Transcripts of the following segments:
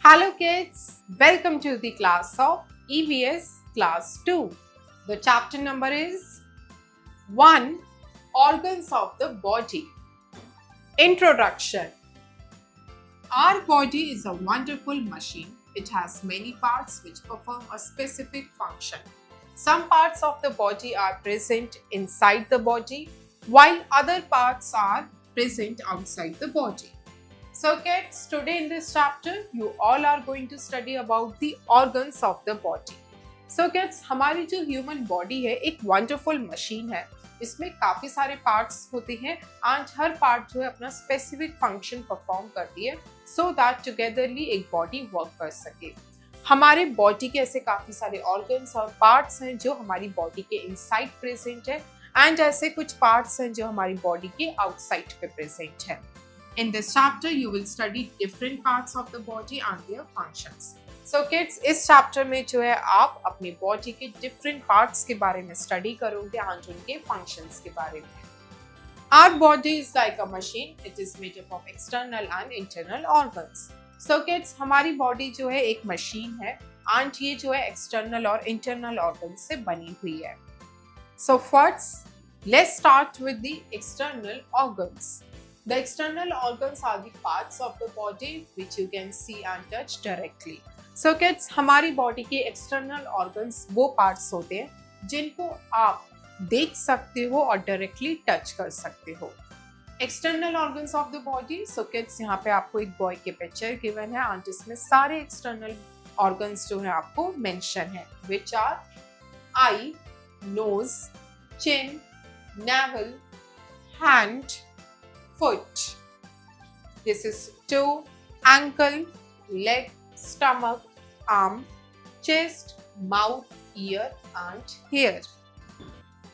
Hello kids, welcome to the class of EVS class 2. The chapter number is 1. Organs of the body. Introduction. Our body is a wonderful machine. It has many parts which perform a specific function. Some parts of the body are present inside the body, while other parts are present outside the body. So kids, today in this chapter, you all are going to study about the organs of the body. So kids, हमारी जो human body है एक wonderful machine है. इसमें काफी सारे parts होते हैं and हर part जो है अपना specific function perform करती है so that togetherly एक body work कर सके. हमारे बॉडी के ऐसे काफी सारे ऑर्गन्स और पार्ट्स हैं जो हमारी बॉडी के इनसाइड प्रेजेंट है एंड ऐसे कुछ पार्ट्स हैं जो हमारी बॉडी के आउटसाइड पे प्रेजेंट है. In this chapter, you will study different parts of the body and their functions. So kids, इस chapter में जो है आप अपनी body के different parts के बारे में study करोगे and उनके functions के बारे में. Our body is like a machine. It is made up of external and internal organs. So kids, हमारी body जो है एक machine है and ये जो है external और internal organs से बनी हुई है. So first, let's start with the external organs. The external organs are the parts of the body which you can see and touch directly. So kids, हमारी body के external organs वो parts होते हैं जिनको आप देख सकते हो और directly touch कर सकते हो. External organs of the body. So kids, यहाँ पे आपको एक boy के picture given है और जिसमें सारे external organs जो है आपको mention है, which are eye, nose, chin, navel, hand, foot. This is toe, ankle, leg, stomach, arm, chest, mouth, ear and hair.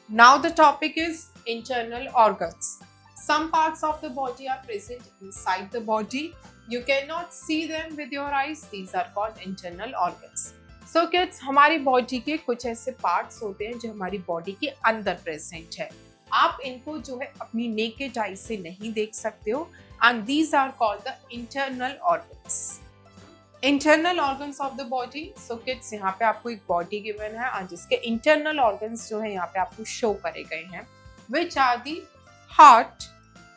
Now the topic is internal organs. Some parts of the body are present inside the body. You cannot see them with your eyes. These are called internal organs. So kids, हमारी body के कुछ ऐसे parts होते हैं जो हमारी body के अंदर present है. आप इनको जो है अपनी naked eye से नहीं देख सकते हो and these are called the internal organs. Internal organs of the body. So kids, यहाँ पे आपको एक body given है और जिसके internal organs जो है यहाँ पे आपको show करे गए हैं, which are the heart,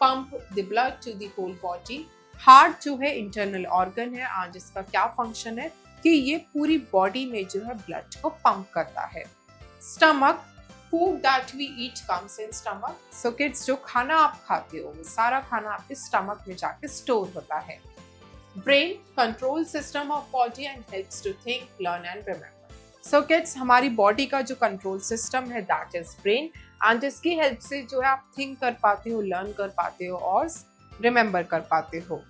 pump the blood to the whole body. Heart जो है internal organ है और जिसका क्या function है कि ये पूरी body में जो है blood को pump करता है. Stomach, food that we eat comes in stomach. So kids, जो खाना आप खाते हो वो सारा खाना आपके stomach में जाके store होता है. Brain, control system of body and helps to think, learn and remember. So kids, हमारी body का जो control system है that is brain and जिसकी help से जो है आप think कर पाते हो, learn कर पाते हो और remember कर पाते हो.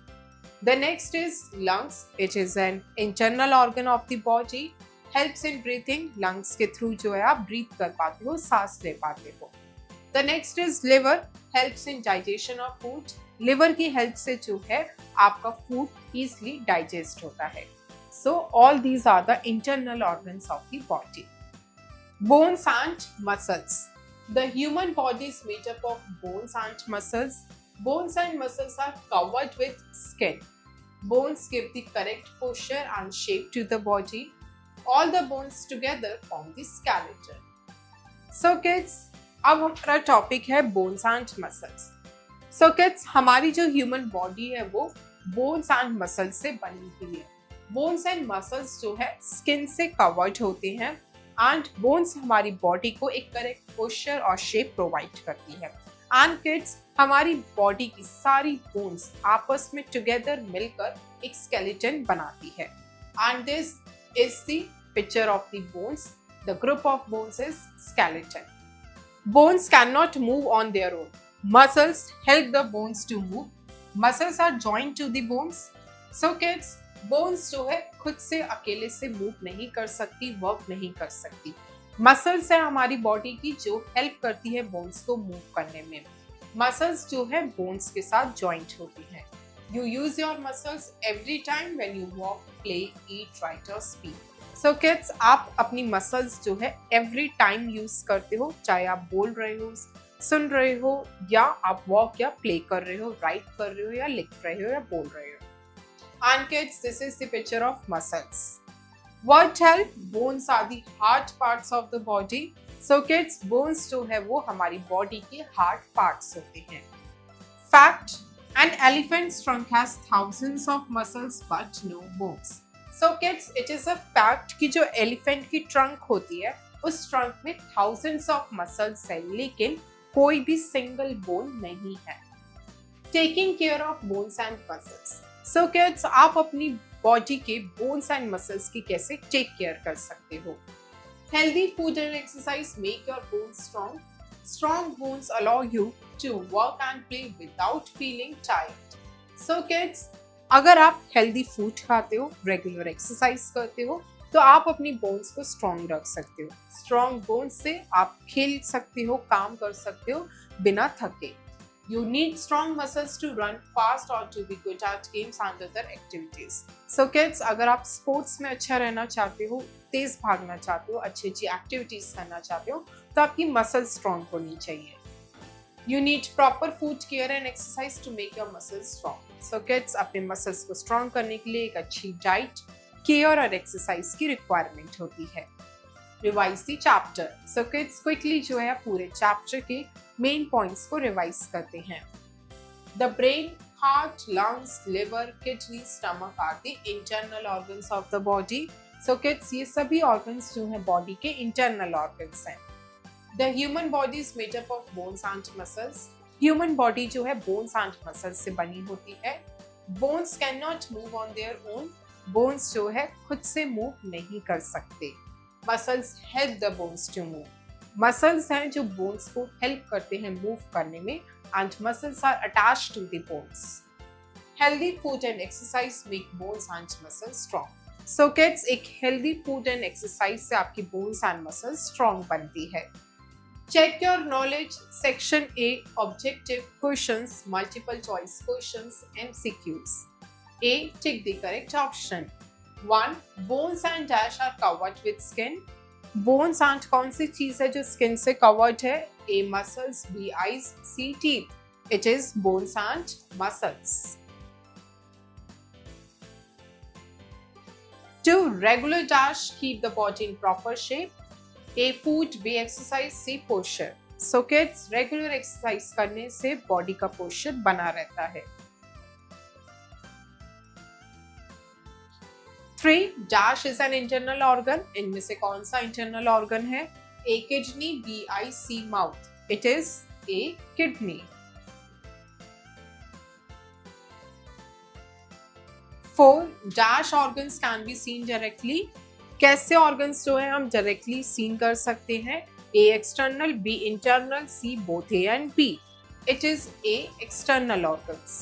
The next is lungs. It is an internal organ of the body. Helps in breathing. Lungs के through जो है आप breathe कर पाते हो, सांस ले पाते हो. The next is liver. Helps in digestion of food. Liver की help से जो है आपका food easily digest होता है. So all these are the internal organs of the body. Bones and muscles. The human body is made up of bones and muscles. Bones and muscles are covered with skin. Bones give the correct posture and shape to the body. All the bones together form the skeleton. So kids, अब हमारा topic है bones and muscles. So kids, हमारी जो human body है वो bones and muscles से बनी हुई है. Bones and muscles जो है skin से covered होते हैं and bones हमारी body को एक correct posture और shape provide करती है. And kids, हमारी body की सारी bones आपस में together मिलकर एक skeleton बनाती है. And this is the picture of the bones. The group of bones is skeleton. Bones cannot move on their own. Muscles help the bones to move. Muscles are joined to the bones. So kids, bones जो है खुद से अकेले से move नहीं कर सकती, work नहीं कर सकती. Muscles है हमारी body की जो help करती है bones को move करने में. Muscles जो है bones के साथ joint होती हैं. You use your muscles every time when you walk, play, eat, write or speak. So kids, आप अपनी muscles जो है every time use करते हो, चाहे आप बोल रहे हो, सुन रहे हो या आप वॉक या प्ले कर रहे हो, राइट कर रहे हो या लिख रहे हो या बोल रहे हो। And kids, this is the picture of muscles. What help? Bones are the hard parts of the body. So kids, bones जो है वो हमारी बॉडी के hard parts होते हैं। Fact: an elephant's trunk has thousands of muscles but no bones. So kids, it is a fact कि जो elephant की trunk होती है उस trunk में thousands of muscles है लेकिन कोई भी single bone नहीं है। Taking care of bones and muscles. So kids, आप अपनी बॉडी के bones and muscles की कैसे take care कर सकते हो? Healthy food and exercise make your bones strong. Strong bones allow you to work and play without feeling tired. So kids, अगर आप healthy food खाते हो, regular exercise करते हो, तो आप अपनी बोन्स को स्ट्रॉन्ग रख सकते हो। स्ट्रॉन्ग बोन्स से आप खेल सकते हो, काम कर सकते हो बिना थके। You need strong muscles to run fast or to be good at games and other activities. So kids, अगर आप स्पोर्ट्स में अच्छा रहना चाहते हो, तेज भागना चाहते हो, अच्छी एक्टिविटीज करना चाहते हो, तो आपकी मसल्स स्ट्रॉन्ग होनी चाहिए। You need proper food care and exercise to make your muscles strong. So kids, अपने मसल्स को स्ट्रॉन्ग करने के लिए एक अच्छी डाइट, केयर और एक्सरसाइज की रिक्वायरमेंट होती है। Revise the chapter. So kids, quickly जो है पूरे चैप्टर के मेन पॉइंट्स को रिवाइज करते हैं। The brain, heart, lungs, liver, kidney, stomach are the internal organs of the body. So kids, ये सभी ऑर्गन्स जो है बॉडी के इंटरनल ऑर्गन्स हैं। The human body is made up of bones and muscles. Human body जो है bones and muscles से बनी होती है। Bones can not move on their own. Bones जो है खुद से मूव नहीं कर सकते। Muscles help the bones to move. Muscles हैं जो बोन्स को हेल्प करते हैं मूव करने में and muscles are attached to the bones. Healthy food and exercise make bones and muscles strong. So kids, एक हेल्दी फूड एंड एक्सरसाइज से आपकी बोन्स एंड मसल्स स्ट्रॉन्ग बनती है। Check your knowledge. Section A, objective questions, multiple choice questions, MCQs. A, tick the correct option. 1. Bones and dash are covered with skin. Bones and कौन सी चीज है जो skin से covered है? A, muscles, B, eyes, C, teeth. It is bones and muscles. 2. Regular dash keep the body in proper shape. A, food, B, exercise, C, posture. So kids, regular exercise करने से body का posture बना रहता है। 3. Dash is an internal organ. इनमें से कौन सा internal organ है? A, kidney, B, eye, C, mouth. It is A, kidney. 4. Dash organs can be seen directly. कैसे ऑर्गन्स जो है हम डायरेक्टली सीन कर सकते हैं? A, external, B, internal, C, both A and B. It is A, external organs.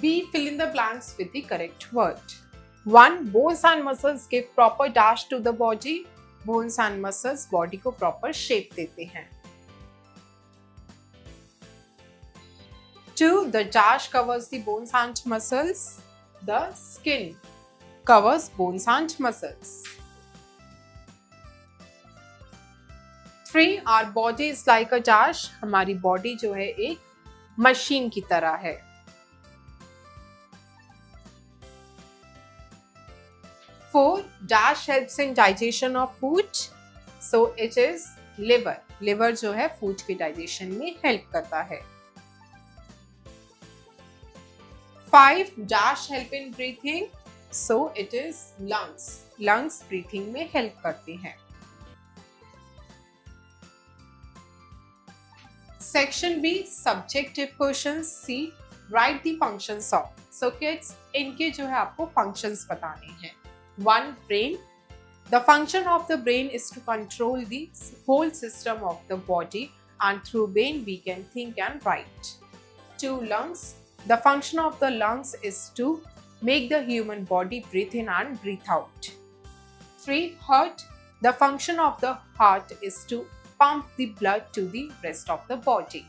B, fill in the blanks with the correct word. 1. Bones and muscles give proper dash to the body. Bones and muscles body को proper shape देते हैं। 2. The dash covers the bones and muscles. The skin covers bones and muscles. 3. Our body is like a dash. हमारी body जो है एक machine की तरह है। 4. Dash helps in digestion of food. So it is liver. Liver जो है food के digestion में help करता है। 5. Dash help in breathing. So it is lungs. Lungs breathing में help करते हैं। Section B, subjective questions. C, write the functions of. So kids, इनके जो है आपको functions बताने हैं। 1. Brain. The function of the brain is to control the whole system of the body, and through brain we can think and write. 2. Lungs. The function of the lungs is to make the human body breathe in and breathe out. 3. Heart. The function of the heart is to pump the blood to the rest of the body.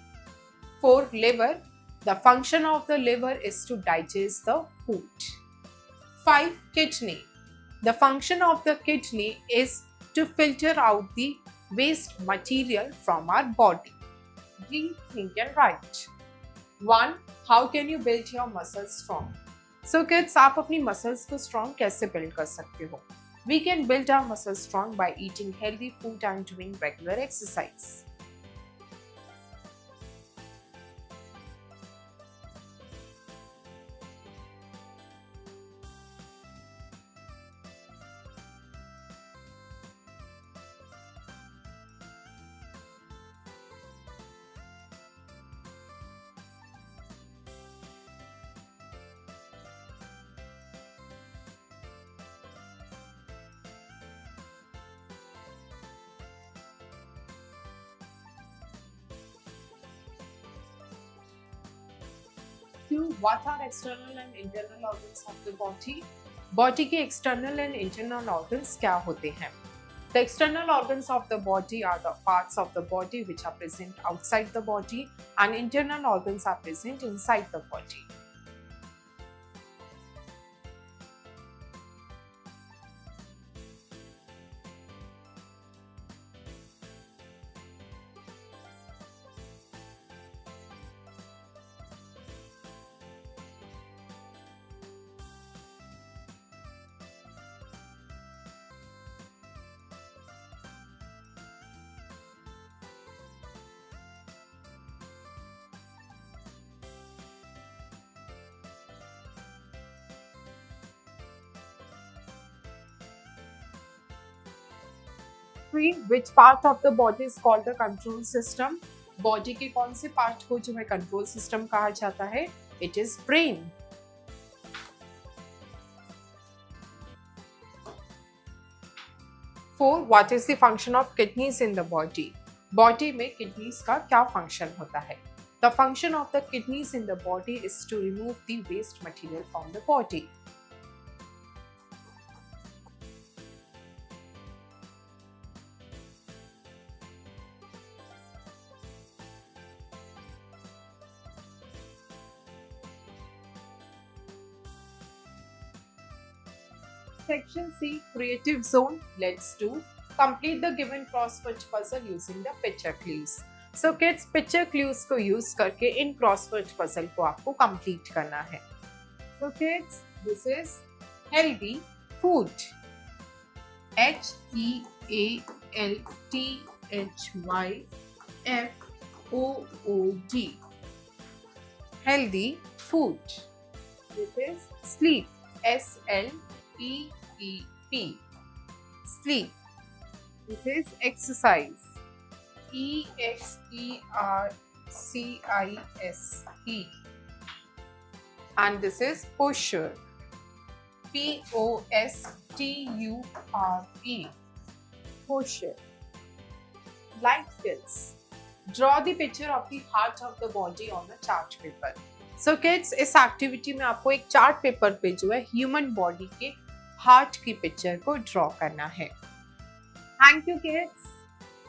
4. Liver. The function of the liver is to digest the food. 5. Kidney. The function of the kidney is to filter out the waste material from our body. Read, think and write. 1. How can you build your muscles strong? So kids, आप अपनी muscles को strong कैसे build कर सकते हो? We can build our muscles strong by eating healthy food and doing regular exercise. What are external and internal organs of the body? Body के external and internal organs क्या होते हैं? The external organs of the body are the parts of the body which are present outside the body, and internal organs are present inside the body. Which part of the body is called the control system? Body के कौन से part को जो है control system कहा जाता है? It is brain. 4. What is the function of kidneys in the body? Body में kidneys का क्या function होता है? The function of the kidneys in the body is to remove the waste material from the body. Section C, creative zone. Let's do. Complete the given crossword puzzle using the picture clues. So kids, picture clues को use करके इन crossword puzzle को आपको complete करना है. So kids, this is healthy food. HEALTHYFOOD. Healthy food. This is sleep. SLEEP. Sleep. This is exercise. EXERCISE. And this is posture. POSTURE. Posture. Light kids. Draw the picture of the heart of the body on a chart paper. So kids, इस activity में आपको एक chart paper पे जो है human body के heart की picture को ड्रॉ करना है. Thank you kids.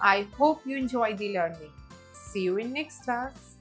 I hope you enjoy the learning. See you in next class.